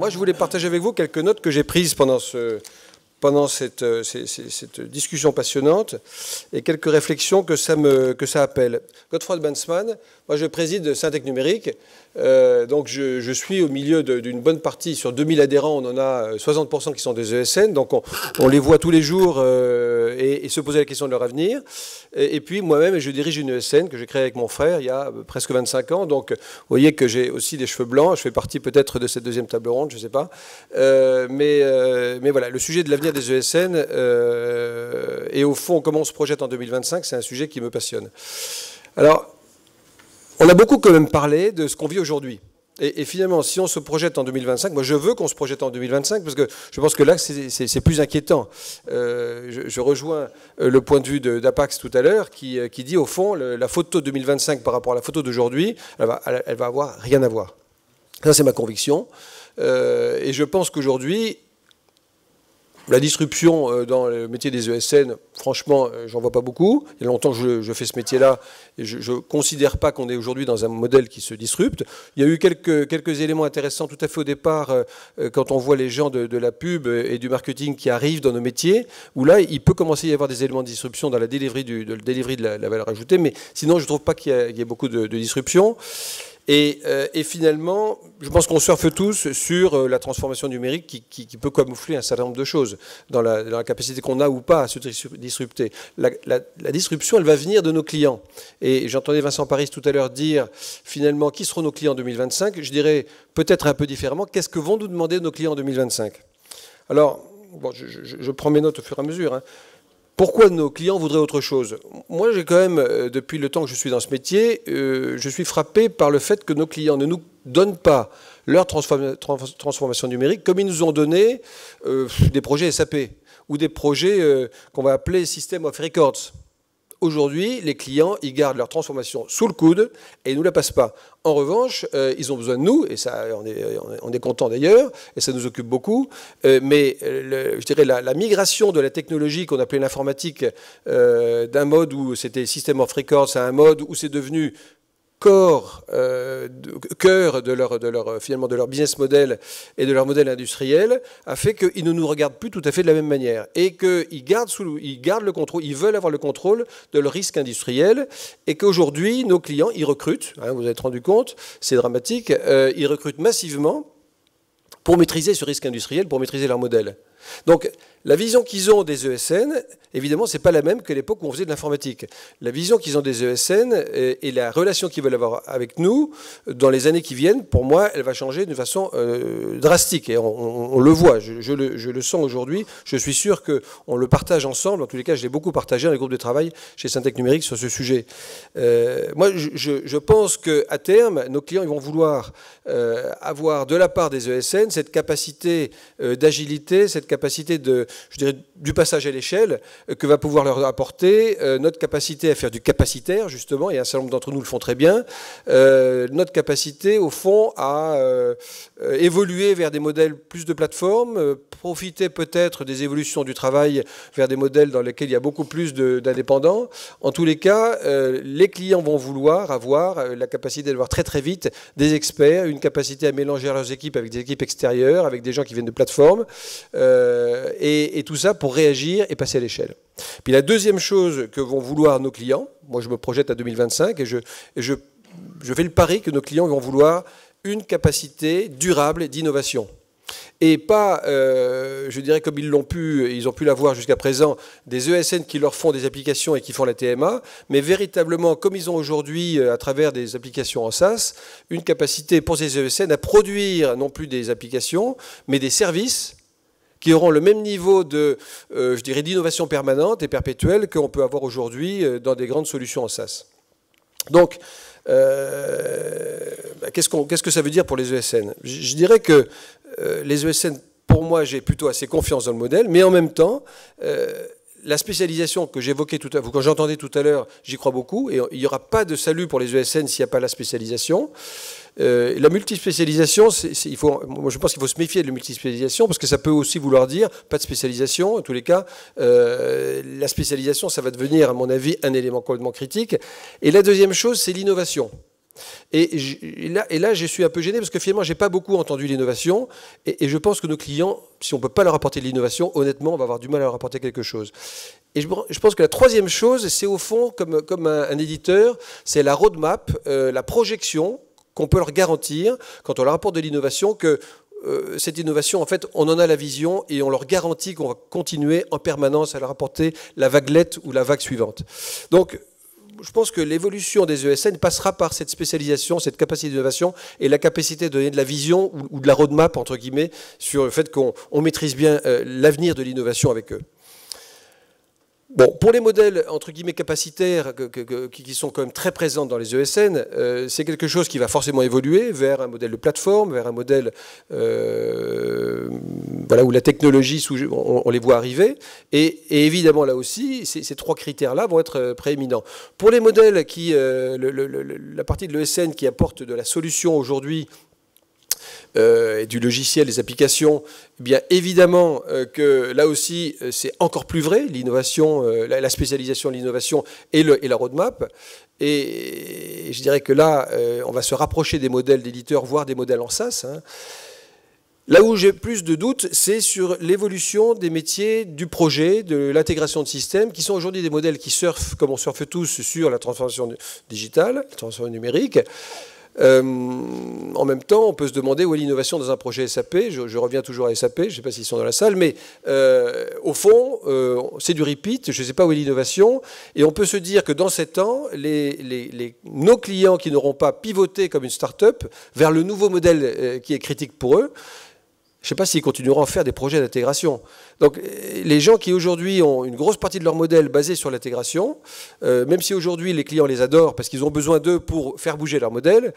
moi, je voulais partager avec vous quelques notes que j'ai prises pendant cette discussion passionnante et quelques réflexions que ça appelle. Godefroy Banzmann, moi je préside Syntec Numérique, donc je suis au milieu d'une bonne partie, sur 2000 adhérents, on en a 60% qui sont des ESN, donc on les voit tous les jours et se poser la question de leur avenir. Et puis moi-même, je dirige une ESN que j'ai créée avec mon frère il y a presque 25 ans, donc vous voyez que j'ai aussi des cheveux blancs, je fais partie peut-être de cette deuxième table ronde, je ne sais pas. Mais voilà, le sujet de l'avenir des ESN et au fond, comment on se projette en 2025, c'est un sujet qui me passionne. Alors, on a beaucoup quand même parlé de ce qu'on vit aujourd'hui. Et finalement, si on se projette en 2025, moi je veux qu'on se projette en 2025 parce que je pense que là c'est plus inquiétant. Je rejoins le point de vue d'Apax tout à l'heure qui dit au fond la photo 2025 par rapport à la photo d'aujourd'hui, elle va avoir rien à voir. Ça c'est ma conviction. Et je pense qu'aujourd'hui, la disruption dans le métier des ESN, franchement, j'en vois pas beaucoup. Il y a longtemps que je fais ce métier-là et je ne considère pas qu'on est aujourd'hui dans un modèle qui se disrupte. Il y a eu quelques éléments intéressants tout à fait au départ quand on voit les gens de la pub et du marketing qui arrivent dans nos métiers, où là, il peut commencer à y avoir des éléments de disruption dans la delivery de la valeur ajoutée, mais sinon, je ne trouve pas qu'il y ait beaucoup de disruption. Et finalement, je pense qu'on surfe tous sur la transformation numérique qui peut camoufler un certain nombre de choses dans la capacité qu'on a ou pas à se disrupter. La disruption, elle va venir de nos clients. Et j'entendais Vincent Paris tout à l'heure dire, finalement, qui seront nos clients en 2025 ? Je dirais peut-être un peu différemment, qu'est-ce que vont nous demander nos clients en 2025 ? Alors, bon, je prends mes notes au fur et à mesure, hein. Pourquoi nos clients voudraient autre chose ? Moi, j'ai quand même, depuis le temps que je suis dans ce métier, je suis frappé par le fait que nos clients ne nous donnent pas leur transformation numérique comme ils nous ont donné des projets SAP ou des projets qu'on va appeler System of Records. Aujourd'hui, les clients, ils gardent leur transformation sous le coude et ils ne nous la passent pas. En revanche, ils ont besoin de nous, et ça, on est content d'ailleurs, et ça nous occupe beaucoup, mais je dirais la migration de la technologie qu'on appelait l'informatique d'un mode où c'était System of Records à un mode où c'est devenu cœur finalement de leur business model et de leur modèle industriel, a fait qu'ils ne nous regardent plus tout à fait de la même manière et qu'ils gardent le contrôle, ils veulent avoir le contrôle de leur risque industriel et qu'aujourd'hui, nos clients, ils recrutent, hein, vous vous êtes rendu compte, c'est dramatique, ils recrutent massivement pour maîtriser ce risque industriel, pour maîtriser leur modèle. Donc, la vision qu'ils ont des ESN, évidemment, ce n'est pas la même que l'époque où on faisait de l'informatique. La vision qu'ils ont des ESN et la relation qu'ils veulent avoir avec nous, dans les années qui viennent, pour moi, elle va changer d'une façon drastique. Et on le voit, je le sens aujourd'hui. Je suis sûr qu'on le partage ensemble. En tous les cas, je l'ai beaucoup partagé dans les groupes de travail chez Syntec Numérique sur ce sujet. Moi, je pense qu'à terme, nos clients ils vont vouloir avoir de la part des ESN cette capacité d'agilité, cette capacité je dirais, du passage à l'échelle que va pouvoir leur apporter notre capacité à faire du capacitaire, justement, et un certain nombre d'entre nous le font très bien, notre capacité, au fond, à évoluer vers des modèles plus de plateformes, profiter peut-être des évolutions du travail vers des modèles dans lesquels il y a beaucoup plus d'indépendants. En tous les cas, les clients vont vouloir avoir la capacité d'avoir très très vite des experts, une capacité à mélanger leurs équipes avec des équipes extérieures, avec des gens qui viennent de plateformes, et tout ça pour réagir et passer à l'échelle. Puis la deuxième chose que vont vouloir nos clients, moi je me projette à 2025 et je fais le pari que nos clients vont vouloir une capacité durable d'innovation. Et pas, je dirais comme ils ont pu l'avoir jusqu'à présent, des ESN qui leur font des applications et qui font la TMA, mais véritablement, comme ils ont aujourd'hui, à travers des applications en SaaS, une capacité pour ces ESN à produire non plus des applications, mais des services qui auront le même niveau je dirais, d'innovation permanente et perpétuelle qu'on peut avoir aujourd'hui dans des grandes solutions en SaaS. Donc, qu'est-ce que ça veut dire pour les ESN ? Je dirais que les ESN, pour moi, j'ai plutôt assez confiance dans le modèle, mais en même temps, la spécialisation que j'évoquais tout à l'heure, quand j'entendais tout à l'heure, j'y crois beaucoup, et il n'y aura pas de salut pour les ESN s'il n'y a pas la spécialisation. La multispécialisation, moi je pense qu'il faut se méfier de la multispécialisation parce que ça peut aussi vouloir dire pas de spécialisation. En tous les cas, la spécialisation, ça va devenir, à mon avis, un élément complètement critique. Et la deuxième chose, c'est l'innovation. Et là, je suis un peu gêné parce que finalement, je n'ai pas beaucoup entendu l'innovation. Et je pense que nos clients, si on ne peut pas leur apporter de l'innovation, honnêtement, on va avoir du mal à leur apporter quelque chose. Et je pense que la troisième chose, c'est au fond, comme un éditeur, c'est la roadmap, la projection qu'on peut leur garantir quand on leur apporte de l'innovation, que cette innovation, en fait, on en a la vision et on leur garantit qu'on va continuer en permanence à leur apporter la vaguelette ou la vague suivante. Donc, je pense que l'évolution des ESN passera par cette spécialisation, cette capacité d'innovation et la capacité de donner de la vision ou de la roadmap, entre guillemets, sur le fait qu'on maîtrise bien l'avenir de l'innovation avec eux. Bon, pour les modèles, entre guillemets, capacitaires qui sont quand même très présents dans les ESN, c'est quelque chose qui va forcément évoluer vers un modèle de plateforme, vers un modèle voilà, où la technologie, on les voit arriver. Et évidemment, là aussi, ces trois critères-là vont être prééminents. Pour les modèles la partie de l'ESN qui apporte de la solution aujourd'hui, et du logiciel, des applications, eh bien évidemment que là aussi c'est encore plus vrai, l'innovation, la spécialisation de l'innovation et la roadmap. Et je dirais que là, on va se rapprocher des modèles d'éditeurs, voire des modèles en SaaS. Hein. Là où j'ai plus de doutes, c'est sur l'évolution des métiers du projet, de l'intégration de systèmes, qui sont aujourd'hui des modèles qui surfent, comme on surfe tous, sur la transformation digitale, la transformation numérique. En même temps, on peut se demander où est l'innovation dans un projet SAP. Je reviens toujours à SAP, je ne sais pas s'ils sont dans la salle, mais au fond, c'est du repeat, je ne sais pas où est l'innovation. Et on peut se dire que dans 7 ans, nos clients qui n'auront pas pivoté comme une start-up vers le nouveau modèle qui est critique pour eux, je ne sais pas s'ils continueront à faire des projets d'intégration. Donc les gens qui aujourd'hui ont une grosse partie de leur modèle basé sur l'intégration, même si aujourd'hui les clients les adorent parce qu'ils ont besoin d'eux pour faire bouger leur modèle,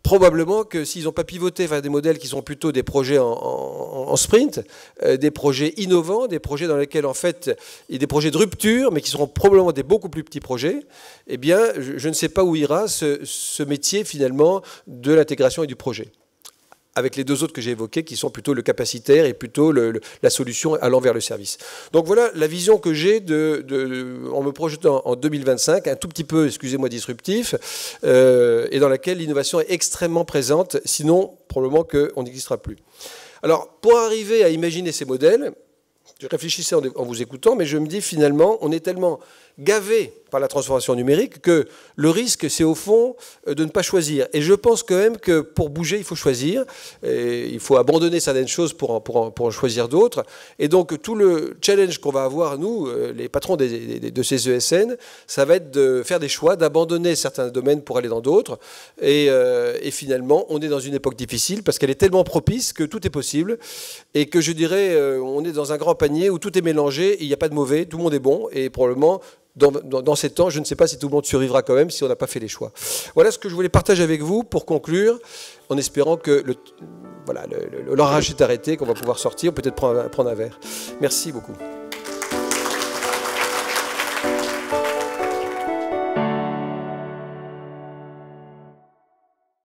probablement que s'ils n'ont pas pivoté vers des modèles qui sont plutôt des projets en sprint, des projets innovants, des projets dans lesquels en fait il y a des projets de rupture, mais qui seront probablement des beaucoup plus petits projets, eh bien je ne sais pas où ira ce métier finalement de l'intégration et du projet, avec les deux autres que j'ai évoqués, qui sont plutôt le capacitaire et plutôt la solution allant vers le service. Donc voilà la vision que j'ai en me projetant en 2025, un tout petit peu, excusez-moi, disruptif, et dans laquelle l'innovation est extrêmement présente, sinon probablement qu'on n'existera plus. Alors, pour arriver à imaginer ces modèles, je réfléchissais en vous écoutant, mais je me dis finalement, on est tellement gavé par la transformation numérique que le risque, c'est au fond de ne pas choisir. Et je pense quand même que pour bouger, il faut choisir. Et il faut abandonner certaines choses pour en choisir d'autres. Et donc tout le challenge qu'on va avoir, nous, les patrons de ces ESN, ça va être de faire des choix, d'abandonner certains domaines pour aller dans d'autres. Et finalement, on est dans une époque difficile parce qu'elle est tellement propice que tout est possible. Et que je dirais, on est dans un grand panier où tout est mélangé, il n'y a pas de mauvais, tout le monde est bon. Et probablement, dans ces temps, je ne sais pas si tout le monde survivra quand même si on n'a pas fait les choix. Voilà ce que je voulais partager avec vous pour conclure, en espérant que l'orage est arrêté, qu'on va pouvoir sortir, peut-être prendre un verre. Merci beaucoup.